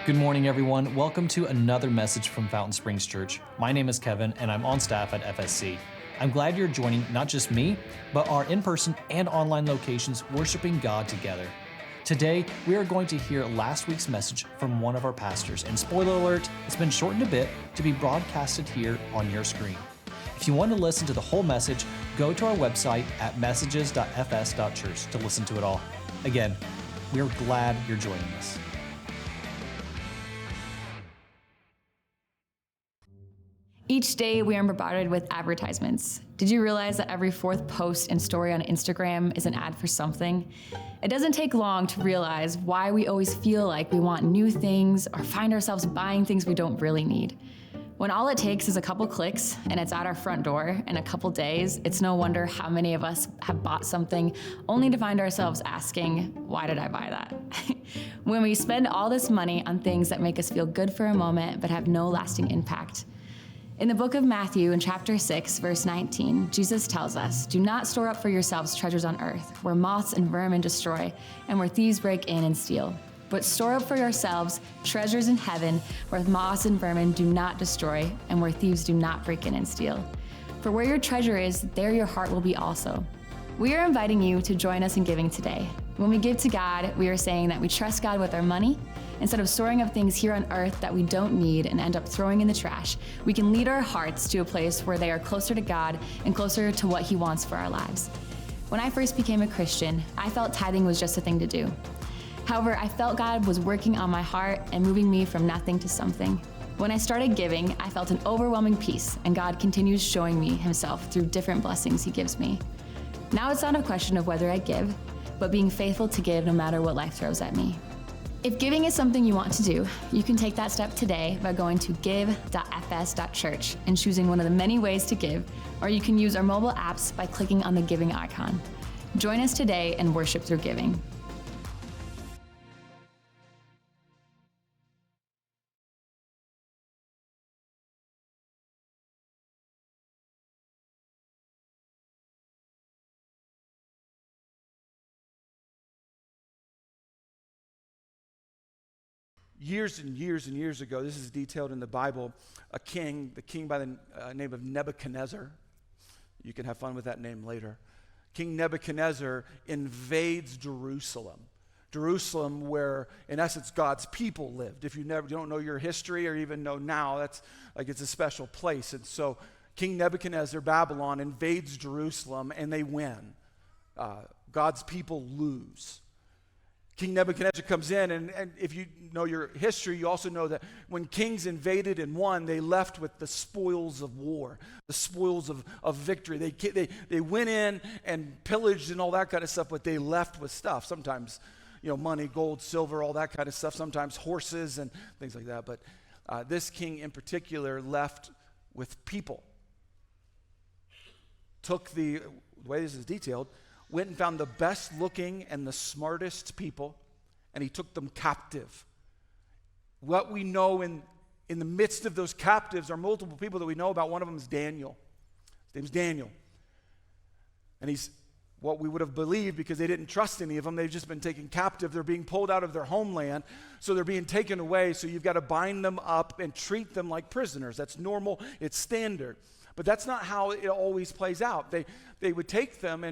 Good morning, everyone. Welcome to another message from Fountain Springs Church. My name is Kevin, and I'm on staff at FSC. I'm glad you're joining not just me, but our in-person and online locations worshiping God together. Today, we are going to hear last week's message from one of our pastors, and spoiler alert, it's been shortened a bit to be broadcasted here on your screen. If you want to listen to the whole message, go to our website at messages.fs.church to listen to it all. Again, we are glad you're joining us. Each day, we are bombarded with advertisements. Did you realize that every fourth post and story on Instagram is an ad for something? It doesn't take long to realize why we always feel like we want new things or find ourselves buying things we don't really need. When all it takes is a couple clicks and it's at our front door in a couple days, it's no wonder how many of us have bought something only to find ourselves asking, why did I buy that? When we spend all this money on things that make us feel good for a moment but have no lasting impact. In the book of Matthew, in chapter 6, verse 19, Jesus tells us, "Do not store up for yourselves treasures on earth, where moths and vermin destroy, and where thieves break in and steal. But store up for yourselves treasures in heaven, where moths and vermin do not destroy, and where thieves do not break in and steal. For where your treasure is, there your heart will be also." We are inviting you to join us in giving today. When we give to God, we are saying that we trust God with our money. Instead of storing up things here on earth that we don't need and end up throwing in the trash, we can lead our hearts to a place where they are closer to God and closer to what He wants for our lives. When I first became a Christian, I felt tithing was just a thing to do. However, I felt God was working on my heart and moving me from nothing to something. When I started giving, I felt an overwhelming peace, and God continues showing me Himself through different blessings He gives me. Now it's not a question of whether I give, but being faithful to give no matter what life throws at me. If giving is something you want to do, you can take that step today by going to give.fs.church and choosing one of the many ways to give, or you can use our mobile apps by clicking on the giving icon. Join us today and worship through giving. Years and years and years ago, this is detailed in the Bible, the king by the name of Nebuchadnezzar. You can have fun with that name later. King Nebuchadnezzar invades Jerusalem. Jerusalem, where in essence God's people lived. If you don't know your history or even know now, that's like it's a special place. And so King Nebuchadnezzar, Babylon, invades Jerusalem and they win. God's people lose. King Nebuchadnezzar comes in, and if you know your history, you also know that when kings invaded and won, they left with the spoils of war, the spoils of victory. They went in and pillaged and all that kind of stuff, but they left with stuff. Sometimes, money, gold, silver, all that kind of stuff. Sometimes horses and things like that. But this king in particular left with people. Took the way this is detailed, went and found the best looking and the smartest people, and he took them captive. What we know in the midst of those captives are multiple people that we know about. One of them is Daniel. His name's Daniel. And he's what we would have believed because they didn't trust any of them. They've just been taken captive. They're being pulled out of their homeland, so they're being taken away. So you've got to bind them up and treat them like prisoners. That's normal. It's standard. But that's not how it always plays out. They would take them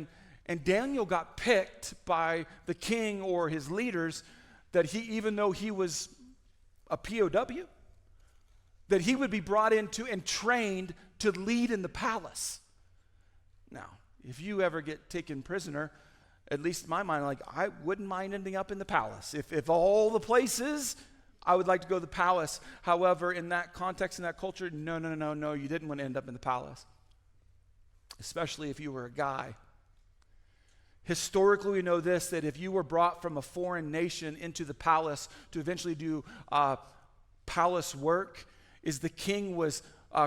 and Daniel got picked by the king or his leaders that even though he was a POW, that he would be brought into and trained to lead in the palace. Now, if you ever get taken prisoner, at least in my mind, I wouldn't mind ending up in the palace. If all the places, I would like to go to the palace. However, in that context, in that culture, no, you didn't want to end up in the palace. Especially if you were a guy. Historically, we know this, that if you were brought from a foreign nation into the palace to eventually do palace work, is the king was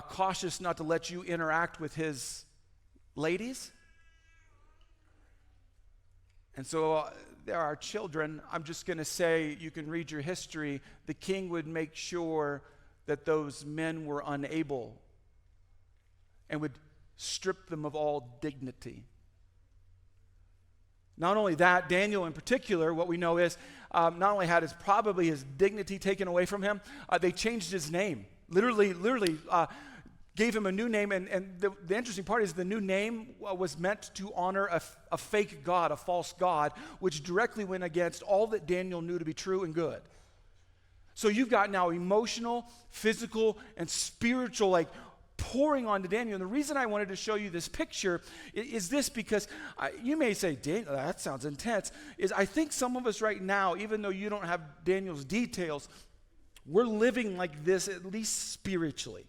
cautious not to let you interact with his ladies. And so there are children. I'm just going to say, you can read your history. The king would make sure that those men were unable and would strip them of all dignity. Not only that, Daniel in particular, what we know is not only had probably his dignity taken away from him, they changed his name. Literally, gave him a new name, and the interesting part is the new name was meant to honor a fake god, a false god, which directly went against all that Daniel knew to be true and good. So you've got now emotional, physical, and spiritual, like, pouring onto Daniel. And the reason I wanted to show you this picture is this, because you may say, Daniel, that sounds intense, is I think some of us right now, even though you don't have Daniel's details, we're living like this, at least spiritually,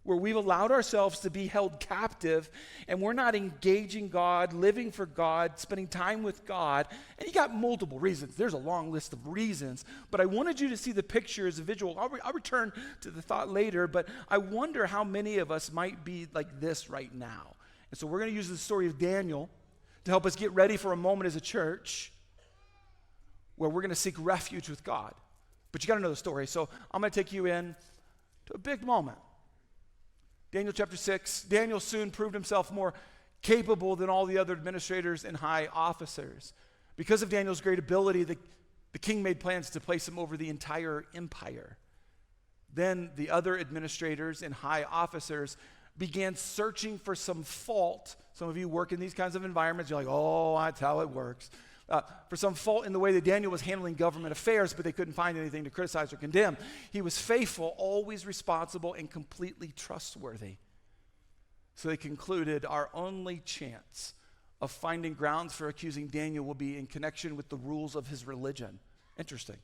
where we've allowed ourselves to be held captive and we're not engaging God, living for God, spending time with God. And you got multiple reasons. There's a long list of reasons, but I wanted you to see the picture as a visual. I'll return to the thought later, but I wonder how many of us might be like this right now. And so we're going to use the story of Daniel to help us get ready for a moment as a church where we're going to seek refuge with God. But you got to know the story. So I'm going to take you in to a big moment. Daniel chapter 6, Daniel soon proved himself more capable than all the other administrators and high officers. Because of Daniel's great ability, the king made plans to place him over the entire empire. Then the other administrators and high officers began searching for some fault. Some of you work in these kinds of environments. You're like, oh, that's how it works. For some fault in the way that Daniel was handling government affairs, but they couldn't find anything to criticize or condemn. He was faithful, always responsible, and completely trustworthy. So they concluded our only chance of finding grounds for accusing Daniel will be in connection with the rules of his religion. Interesting.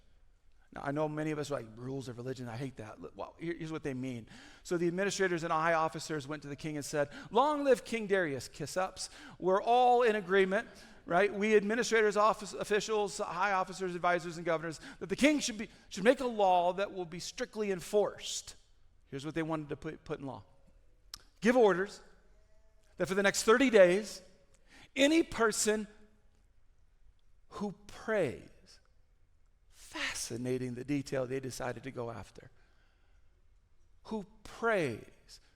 Now, I know many of us are like, rules of religion, I hate that. Well, here's what they mean. So the administrators and high officers went to the king and said, long live King Darius, kiss ups. We're all in agreement, right? We administrators, officials, high officers, advisors, and governors, that the king should make a law that will be strictly enforced. Here's what they wanted to put in law. Give orders that for the next 30 days, any person who prays, fascinating the detail they decided to go after, who prays.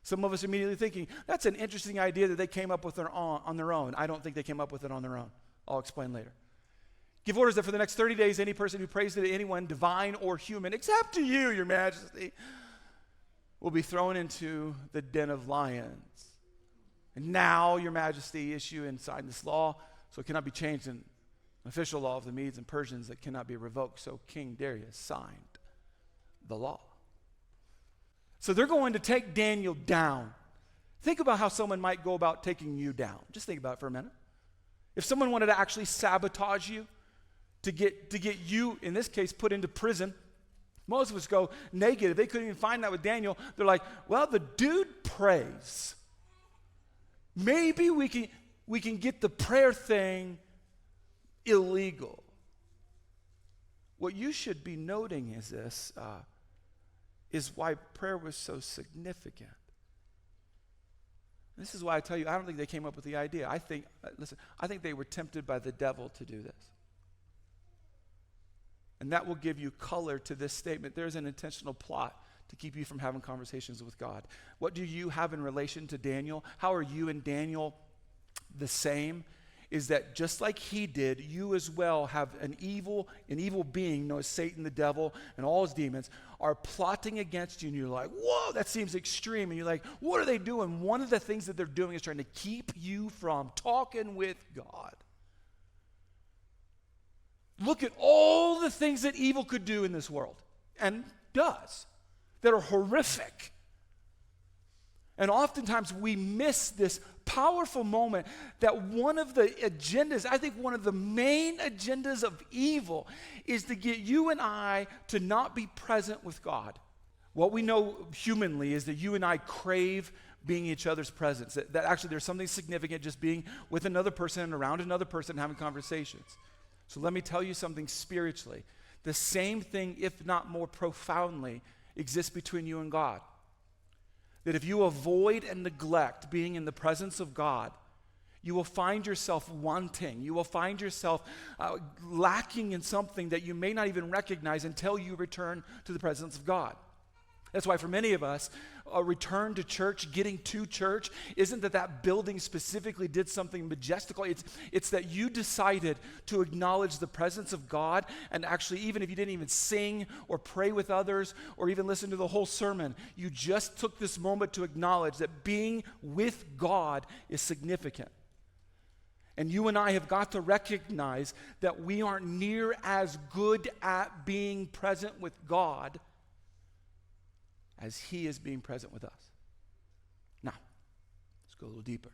Some of us immediately thinking, that's an interesting idea that they came up with on their own. I don't think they came up with it on their own. I'll explain later. Give orders that for the next 30 days, any person who prays to anyone, divine or human, except to you, your majesty, will be thrown into the den of lions. And now, your majesty, issue and sign this law, so it cannot be changed in an official law of the Medes and Persians that cannot be revoked. So King Darius signed the law. So they're going to take Daniel down. Think about how someone might go about taking you down. Just think about it for a minute. If someone wanted to actually sabotage you, to get you, in this case, put into prison, most of us go negative. They couldn't even find that with Daniel. They're like, well, the dude prays. Maybe we can get the prayer thing illegal. What you should be noting is this, is why prayer was so significant. This is why I tell you, I don't think they came up with the idea. I think they were tempted by the devil to do this. And that will give you color to this statement. There's an intentional plot to keep you from having conversations with God. What do you have in relation to Daniel? How are you and Daniel the same? Is that just like he did, you as well have an evil being known as Satan, the devil, and all his demons are plotting against you, and you're like, whoa, that seems extreme. And you're like, what are they doing? One of the things that they're doing is trying to keep you from talking with God. Look at all the things that evil could do in this world, and does, that are horrific. And oftentimes we miss this powerful moment that one of the agendas, I think one of the main agendas of evil is to get you and I to not be present with God. What we know humanly is that you and I crave being each other's presence. That actually there's something significant just being with another person and around another person having conversations. So let me tell you something spiritually. The same thing, if not more profoundly, exists between you and God. That if you avoid and neglect being in the presence of God, you will find yourself wanting. You will find yourself lacking in something that you may not even recognize until you return to the presence of God. That's why for many of us, a return to church, getting to church, isn't that building specifically did something majestical. It's that you decided to acknowledge the presence of God, and actually, even if you didn't even sing or pray with others or even listen to the whole sermon, you just took this moment to acknowledge that being with God is significant. And you and I have got to recognize that we aren't near as good at being present with God as He is being present with us. Now, let's go a little deeper.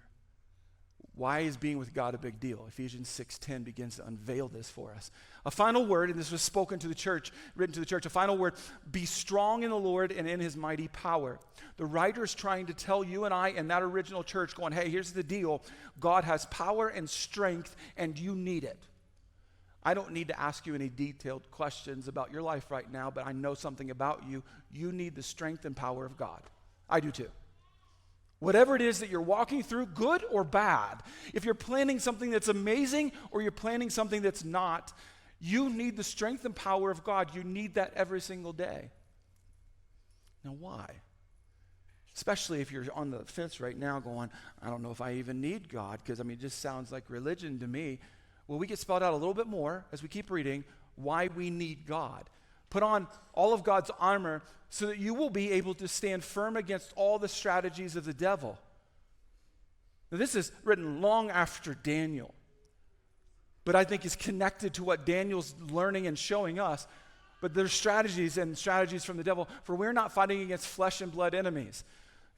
Why is being with God a big deal? Ephesians 6:10 begins to unveil this for us. A final word, and this was spoken to the church, written to the church, a final word, be strong in the Lord and in His mighty power. The writer is trying to tell you and I and that original church going, hey, here's the deal. God has power and strength, and you need it. I don't need to ask you any detailed questions about your life right now, but I know something about you. You need the strength and power of God. I do too. Whatever it is that you're walking through, good or bad, if you're planning something that's amazing or you're planning something that's not, you need the strength and power of God. You need that every single day. Now, why? Especially if you're on the fence right now going, I don't know if I even need God, because, it just sounds like religion to me. Well, we get spelled out a little bit more as we keep reading why we need God. Put on all of God's armor so that you will be able to stand firm against all the strategies of the devil. Now, this is written long after Daniel, but I think is connected to what Daniel's learning and showing us. But there's strategies from the devil, for we're not fighting against flesh and blood enemies.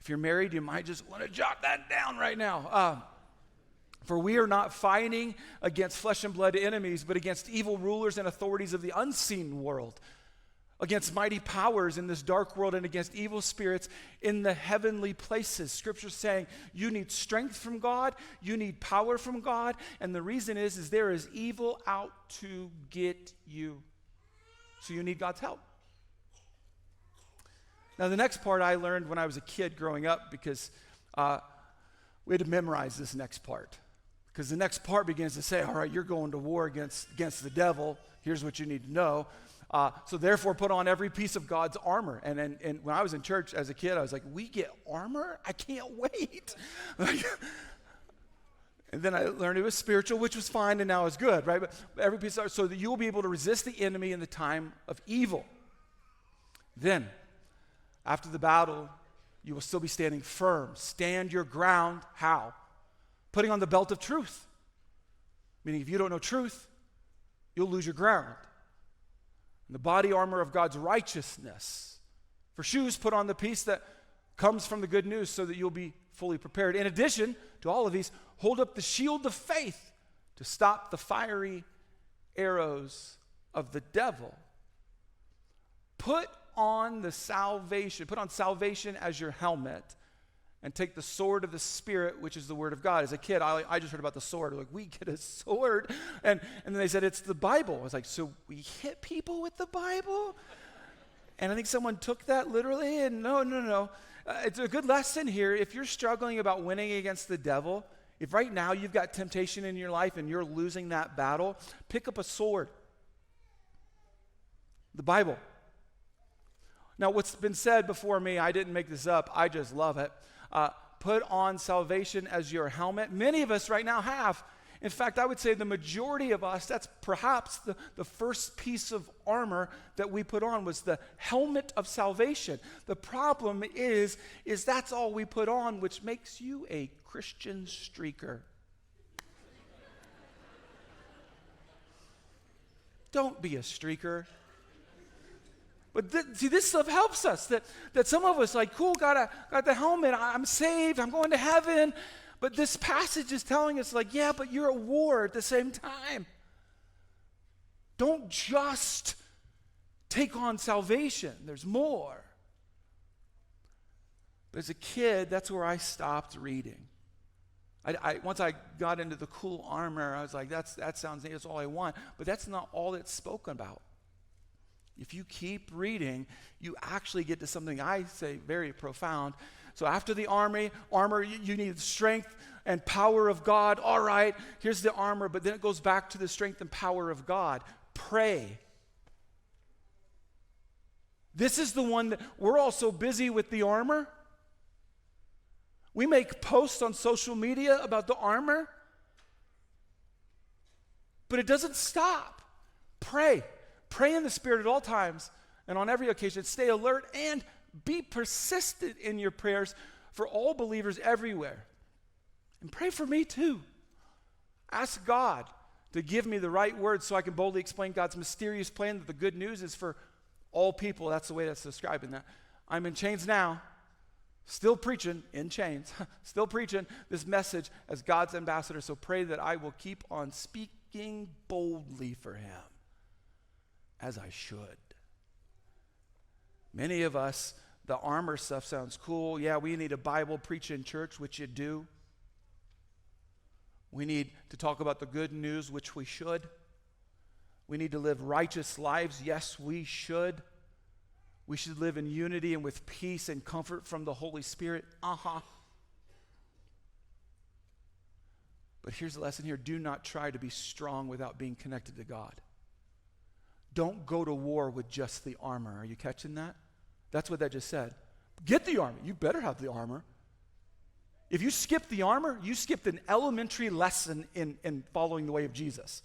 If you're married, you might just want to jot that down right now. For we are not fighting against flesh and blood enemies, but against evil rulers and authorities of the unseen world, against mighty powers in this dark world, and against evil spirits in the heavenly places. Scripture's saying you need strength from God, you need power from God, and the reason is there is evil out to get you. So you need God's help. Now, the next part I learned when I was a kid growing up, because we had to memorize this next part. Because the next part begins to say, all right, you're going to war against the devil. Here's what you need to know. So therefore, put on every piece of God's armor. And when I was in church as a kid, I was like, we get armor? I can't wait. And then I learned it was spiritual, which was fine, and now it's good, right? But every piece of, so that you will be able to resist the enemy in the time of evil. Then, after the battle, you will still be standing firm. Stand your ground. How? Putting on the belt of truth. Meaning if you don't know truth, you'll lose your ground. And the body armor of God's righteousness. For shoes, put on the piece that comes from the good news so that you'll be fully prepared. In addition to all of these, hold up the shield of faith to stop the fiery arrows of the devil. Put on salvation as your helmet, and take the sword of the Spirit, which is the Word of God. As a kid, I just heard about the sword. Like, we get a sword. And then they said, it's the Bible. I was like, so we hit people with the Bible? And I think someone took that literally, and no. It's a good lesson here. If you're struggling about winning against the devil, if right now you've got temptation in your life and you're losing that battle, pick up a sword. The Bible. Now, what's been said before me, I didn't make this up, I just love it. Put on salvation as your helmet. Many of us right now have. In fact, I would say the majority of us, that's perhaps the first piece of armor that we put on was the helmet of salvation. The problem is that's all we put on, which makes you a Christian streaker. Don't be a streaker. But this stuff helps us, that some of us like, cool, got the helmet, I'm saved, I'm going to heaven. But this passage is telling us like, yeah, but you're at war at the same time. Don't just take on salvation. There's more. But as a kid, that's where I stopped reading. Once I got into the cool armor, I was like, that sounds neat, that's all I want. But that's not all it's spoken about. If you keep reading, you actually get to something I say very profound. So after the armor, you need strength and power of God. All right, here's the armor, but then it goes back to the strength and power of God. Pray. This is the one that we're all so busy with the armor. We make posts on social media about the armor, but it doesn't stop. Pray. Pray in the Spirit at all times and on every occasion. Stay alert and be persistent in your prayers for all believers everywhere. And pray for me too. Ask God to give me the right words so I can boldly explain God's mysterious plan that the good news is for all people. That's the way that's describing that. I'm in chains now, still preaching in chains, still preaching this message as God's ambassador. So pray that I will keep on speaking boldly for him as I should. Many of us, the armor stuff sounds cool. Yeah, we need a Bible preach in church, which you do. We need to talk about the good news, which we should. We need to live righteous lives. Yes, we should. We should live in unity and with peace and comfort from the Holy Spirit. But here's the lesson here. Do not try to be strong without being connected to God. Don't go to war with just the armor. Are you catching that? That's what that just said. Get the armor. You better have the armor. If you skip the armor, you skipped an elementary lesson in following the way of Jesus.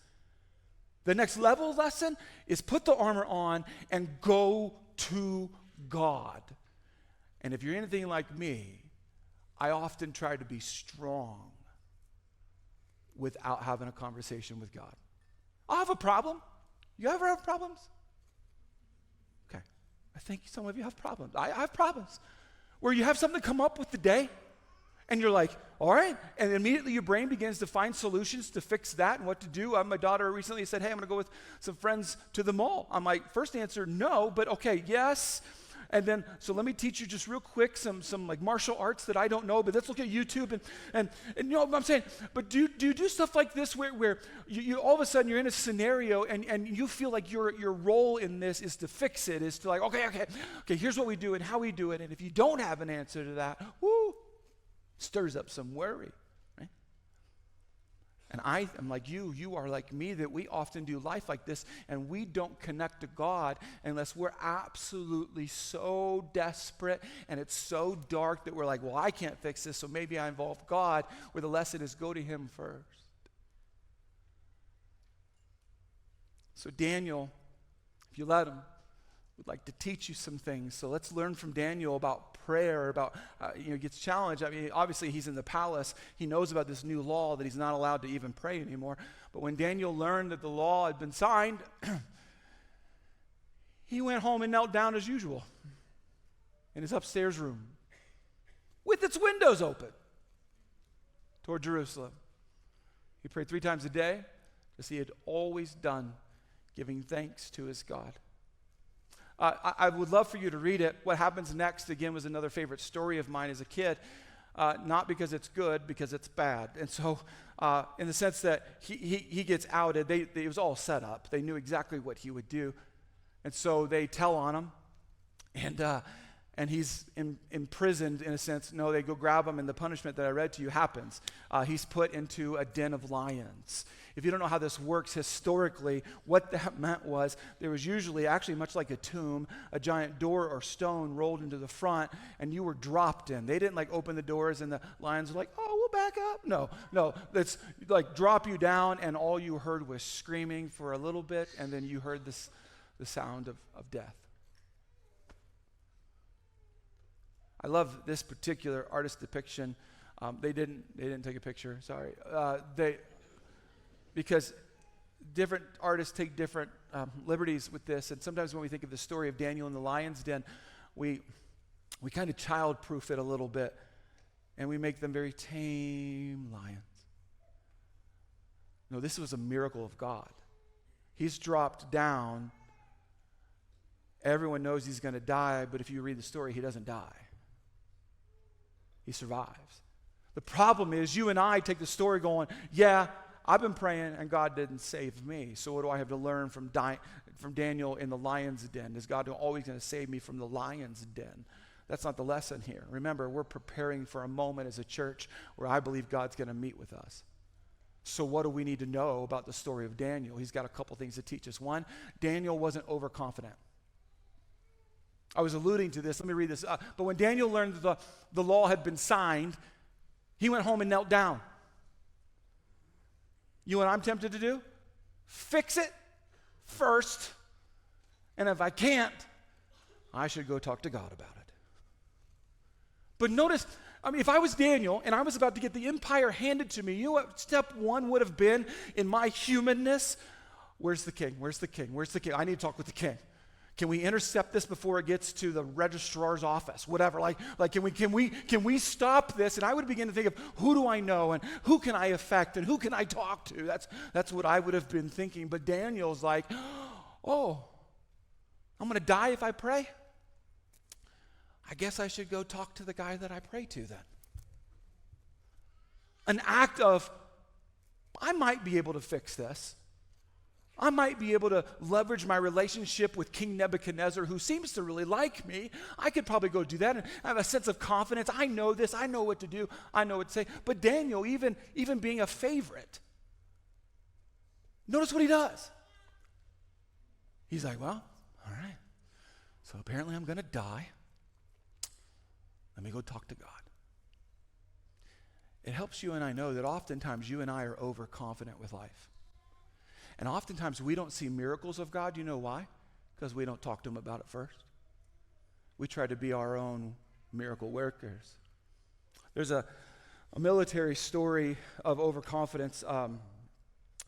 The next level lesson is put the armor on and go to God. And if you're anything like me, I often try to be strong without having a conversation with God. I'll have a problem. You ever have problems? Okay. I think some of you have problems. I have problems where you have something come up with the day and you're like, all right, and immediately your brain begins to find solutions to fix that and what to do. My daughter recently said, hey, I'm going to go with some friends to the mall. I'm like, first answer, no, but okay, yes. And then, so let me teach you just real quick some like martial arts that I don't know, but let's look at YouTube and you know what I'm saying, but do you do stuff like this where you all of a sudden you're in a scenario and you feel like your role in this is to fix it, is to like, okay, here's what we do and how we do it, and if you don't have an answer to that, stirs up some worry, right? And I am like you are like me, that we often do life like this, and we don't connect to God unless we're absolutely so desperate and it's so dark that we're like, well, I can't fix this, so maybe I involve God, where the lesson is go to him first. So Daniel, if you let him, would like to teach you some things. So let's learn from Daniel about prayer, about, gets challenged. I mean, obviously he's in the palace. He knows about this new law that he's not allowed to even pray anymore. But when Daniel learned that the law had been signed, he went home and knelt down as usual in his upstairs room with its windows open toward Jerusalem. He prayed 3 times a day, as he had always done, giving thanks to his God. I would love for you to read it. What happens next, again, was another favorite story of mine as a kid. Not because it's good, because it's bad. And so, in the sense that he gets outed, it was all set up. They knew exactly what he would do. And so they tell on him, and he's imprisoned in a sense. No, they go grab him, and the punishment that I read to you happens. He's put into a den of lions. If you don't know how this works historically, what that meant was there was usually, actually much like a tomb, a giant door or stone rolled into the front, and you were dropped in. They didn't like open the doors and the lions were like, oh, we'll back up. No, it's like drop you down, and all you heard was screaming for a little bit, and then you heard the sound of death. I love this particular artist depiction. They didn't take a picture, sorry. Because different artists take different liberties with this, and sometimes when we think of the story of Daniel in the lion's den, we kind of child-proof it a little bit, and we make them very tame lions. No, this was a miracle of God. He's dropped down. Everyone knows he's going to die, but if you read the story, he doesn't die. He survives. The problem is you and I take the story going, yeah, I've been praying and God didn't save me. So what do I have to learn from Daniel in the lion's den? Is God always going to save me from the lion's den? That's not the lesson here. Remember, we're preparing for a moment as a church where I believe God's going to meet with us. So what do we need to know about the story of Daniel? He's got a couple things to teach us. One, Daniel wasn't overconfident. I was alluding to this. Let me read this. But when Daniel learned that the law had been signed, he went home and knelt down. You know what I'm tempted to do? Fix it first. And if I can't, I should go talk to God about it. But notice, if I was Daniel and I was about to get the empire handed to me, you know what step one would have been in my humanness? Where's the king? Where's the king? Where's the king? I need to talk with the king. Can we intercept this before it gets to the registrar's office? Whatever. Like can we stop this? And I would begin to think of who do I know and who can I affect and who can I talk to? That's what I would have been thinking. But Daniel's like, oh, I'm going to die if I pray? I guess I should go talk to the guy that I pray to then. An act of, I might be able to fix this. I might be able to leverage my relationship with King Nebuchadnezzar, who seems to really like me. I could probably go do that and have a sense of confidence. I know this. I know what to do. I know what to say. But Daniel, even being a favorite, notice what he does. He's like, well, all right. So apparently I'm going to die. Let me go talk to God. It helps you and I know that oftentimes you and I are overconfident with life. And oftentimes we don't see miracles of God. You know why? Because we don't talk to him about it first. We try to be our own miracle workers. There's a military story of overconfidence.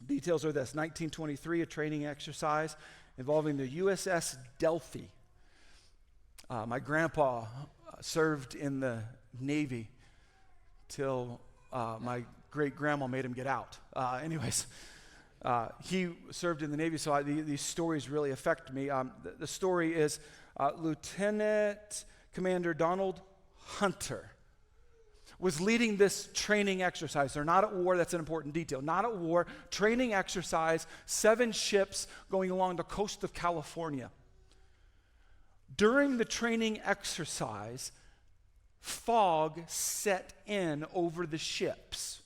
Details are this: 1923, a training exercise involving the USS Delphi. My grandpa served in the Navy till my great-grandma made him get out. He served in the Navy, so these stories really affect me. The story is Lieutenant Commander Donald Hunter was leading this training exercise. They're not at war. That's an important detail. Not at war. Training exercise, 7 ships going along the coast of California. During the training exercise, fog set in over the ships.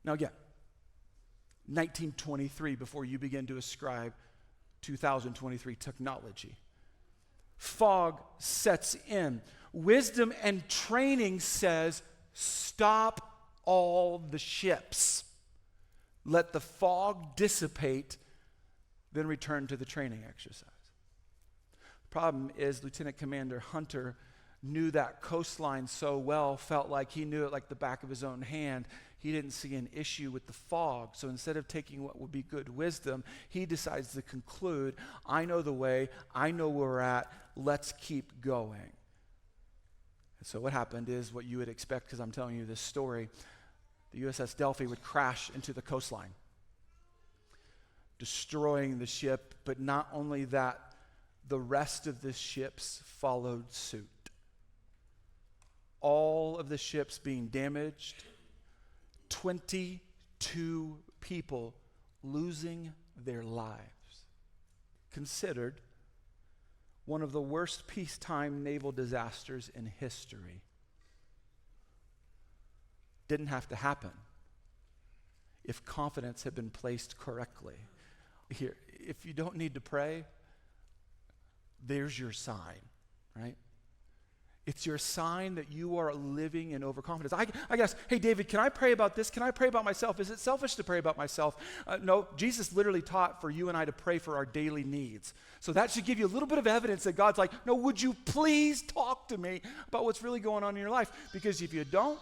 Now again, 1923, before you begin to ascribe 2023 technology. Fog sets in. Wisdom and training says, stop all the ships. Let the fog dissipate, then return to the training exercise. Problem is, Lieutenant Commander Hunter knew that coastline so well, felt like he knew it like the back of his own hand. He didn't see an issue with the fog. So instead of taking what would be good wisdom, he decides to conclude, I know the way, I know where we're at, let's keep going. And so what happened is what you would expect, because I'm telling you this story. The USS Delphi would crash into the coastline, destroying the ship, but not only that, the rest of the ships followed suit. All of the ships being damaged, 22 people losing their lives. Considered one of the worst peacetime naval disasters in history. Didn't have to happen if confidence had been placed correctly. Here, if you don't need to pray, there's your sign, right? It's your sign that you are living in overconfidence. I guess, hey, David, can I pray about this? Can I pray about myself? Is it selfish to pray about myself? No, Jesus literally taught for you and I to pray for our daily needs. So that should give you a little bit of evidence that God's like, no, would you please talk to me about what's really going on in your life? Because if you don't,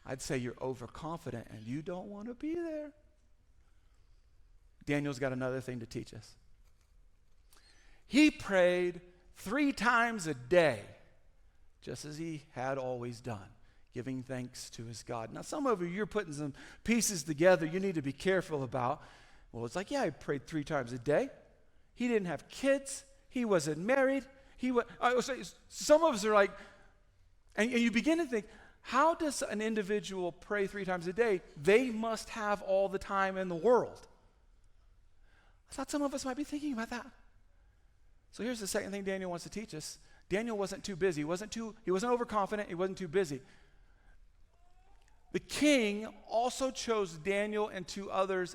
I'd say you're overconfident and you don't want to be there. Daniel's got another thing to teach us. He prayed 3 times a day, just as he had always done, giving thanks to his God. Now, some of you, you're putting some pieces together you need to be careful about. Well, it's like, yeah, I prayed 3 times a day. He didn't have kids. He wasn't married. Some of us are like, and you begin to think, how does an individual pray 3 times a day? They must have all the time in the world. I thought some of us might be thinking about that. So here's the second thing Daniel wants to teach us. Daniel wasn't too busy. He wasn't overconfident. He wasn't too busy. The king also chose Daniel and 2 others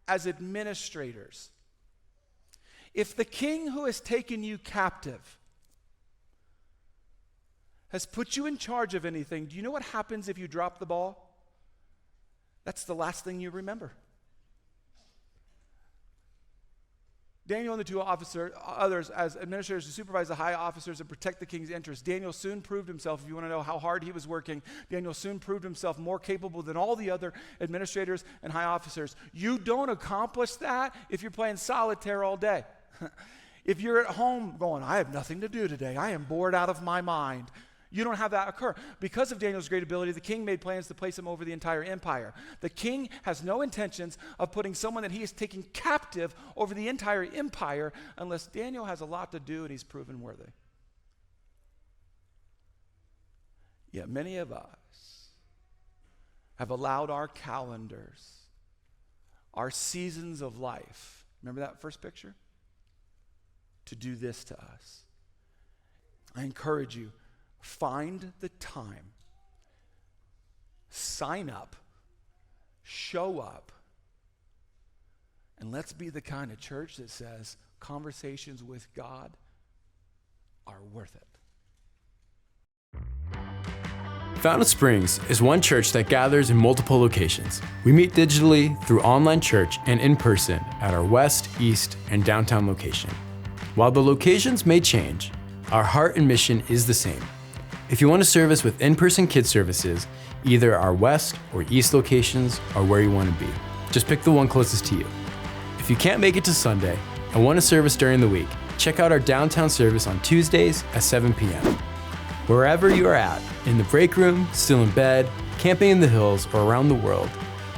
as administrators. If the king who has taken you captive has put you in charge of anything, do you know what happens if you drop the ball? That's the last thing you remember. Daniel and the two others as administrators to supervise the high officers and protect the king's interests. Daniel soon proved himself, if you want to know how hard he was working, Daniel soon proved himself more capable than all the other administrators and high officers. You don't accomplish that if you're playing solitaire all day. If you're at home going, I have nothing to do today, I am bored out of my mind. You don't have that occur. Because of Daniel's great ability, the king made plans to place him over the entire empire. The king has no intentions of putting someone that he is taking captive over the entire empire unless Daniel has a lot to do and he's proven worthy. Yet many of us have allowed our calendars, our seasons of life, remember that first picture? To do this to us. I encourage you, find the time, sign up, show up, and let's be the kind of church that says conversations with God are worth it. Fountain Springs is one church that gathers in multiple locations. We meet digitally through online church and in person at our west, east, and downtown location. While the locations may change, our heart and mission is the same. If you want to service with in-person kids services, either our west or east locations are where you want to be. Just pick the one closest to you. If you can't make it to Sunday and want to service during the week, check out our downtown service on Tuesdays at 7 p.m. Wherever you are at, in the break room, still in bed, camping in the hills, or around the world,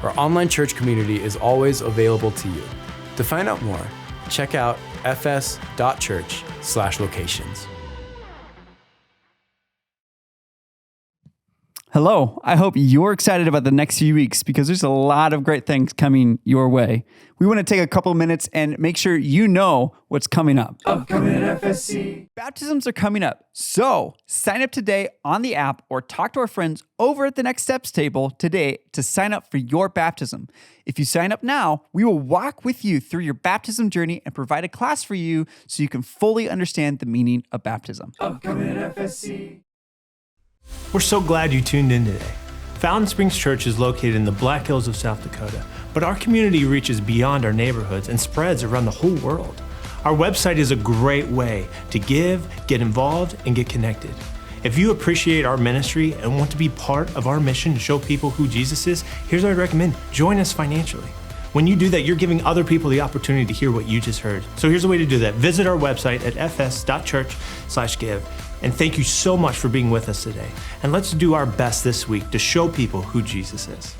our online church community is always available to you. To find out more, check out fs.church/locations. Hello, I hope you're excited about the next few weeks because there's a lot of great things coming your way. We want to take a couple minutes and make sure you know what's coming up. Upcoming at FSC. Baptisms are coming up, so sign up today on the app or talk to our friends over at the Next Steps table today to sign up for your baptism. If you sign up now, we will walk with you through your baptism journey and provide a class for you so you can fully understand the meaning of baptism. Upcoming at FSC. We're so glad you tuned in today. Fountain Springs Church is located in the Black Hills of South Dakota, but our community reaches beyond our neighborhoods and spreads around the whole world. Our website is a great way to give, get involved, and get connected. If you appreciate our ministry and want to be part of our mission to show people who Jesus is, here's what I recommend. Join us financially. When you do that, you're giving other people the opportunity to hear what you just heard. So here's a way to do that. Visit our website at fs.church/give. And thank you so much for being with us today. And let's do our best this week to show people who Jesus is.